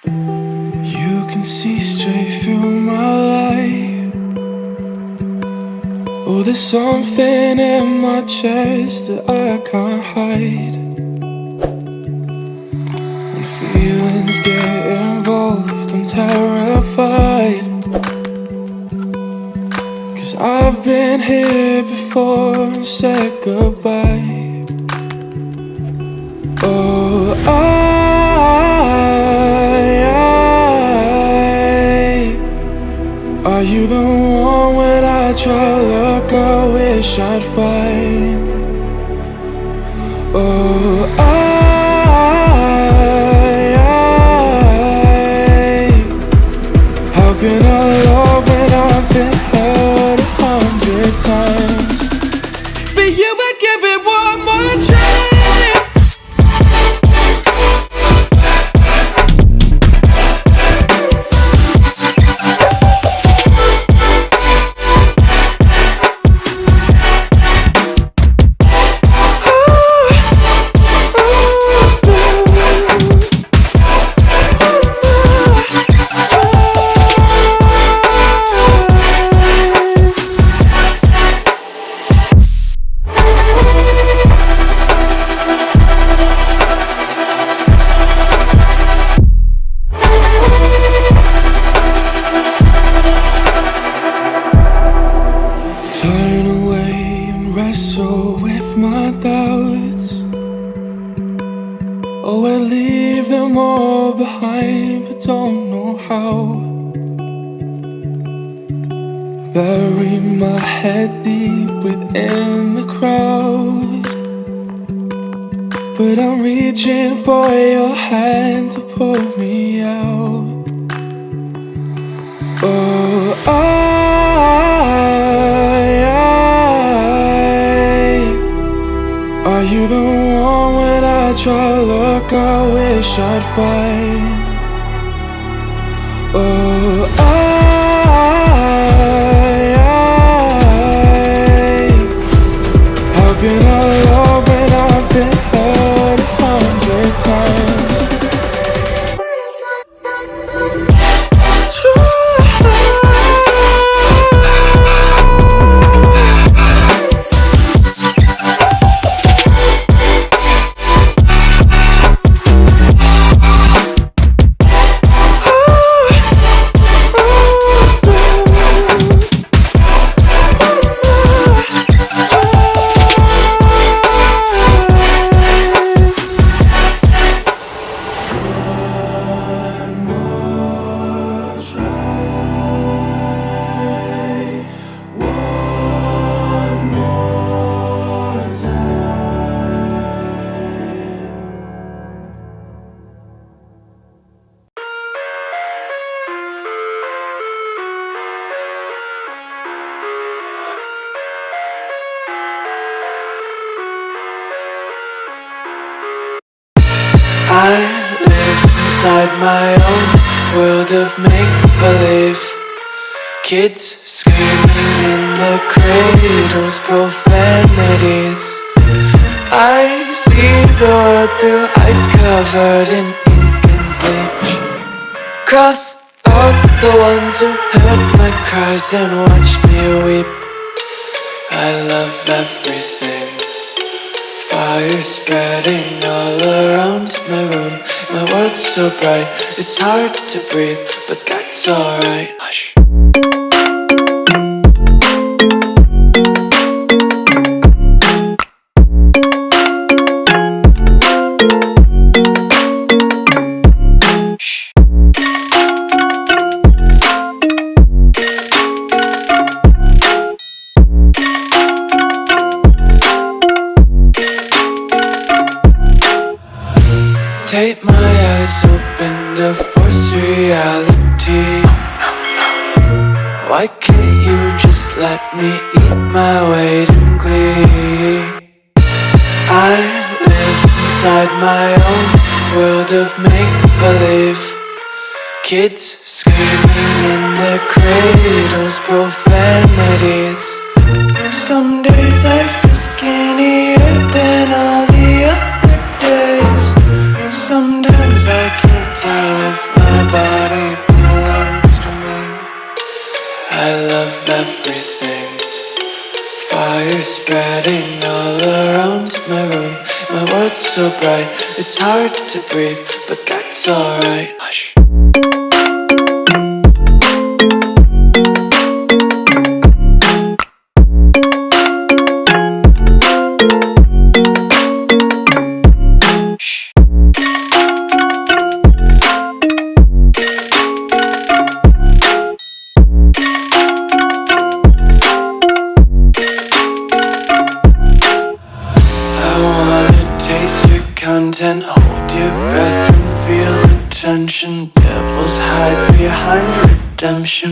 You can see straight through my light. Oh, there's something in my chest that I can't hide. When feelings get involved, I'm terrified. 'Cause I've been here before and said goodbye. Oh, are you the one when I try to look, I wish I'd find? Oh, how can I love when I've been hurt 100 times? For you I'd give it one more try. Turn away and wrestle with my doubts. Oh, I leave them all behind, but don't know how. Bury my head deep within the crowd, but I'm reaching for your hand to pull me out. Oh, are you the one when I try to look, I wish I'd find? Oh, how can I love when I've been hurt 100 times? I live inside my own world of make-believe. Kids screaming in the cradles, profanities. I see the world through eyes covered in ink and bleach. Cross out the ones who heard my cries and watched me weep. I love everything. Fire spreading all around my room. My world's so bright, it's hard to breathe, but that's alright. Hush. Tape my eyes open to force reality. Why can't you just let me eat my weight in glee? I live inside my own world of make-believe. Kids screaming in their cradles, profanities. Some days I feel skinnier than all the other days. Sometimes I can't tell if my my body belongs to me. I love everything. Fire spreading all around my room. My world's so bright, it's hard to breathe, but that's alright. Hush. Content, hold your breath and feel the tension. Devils hide behind redemption.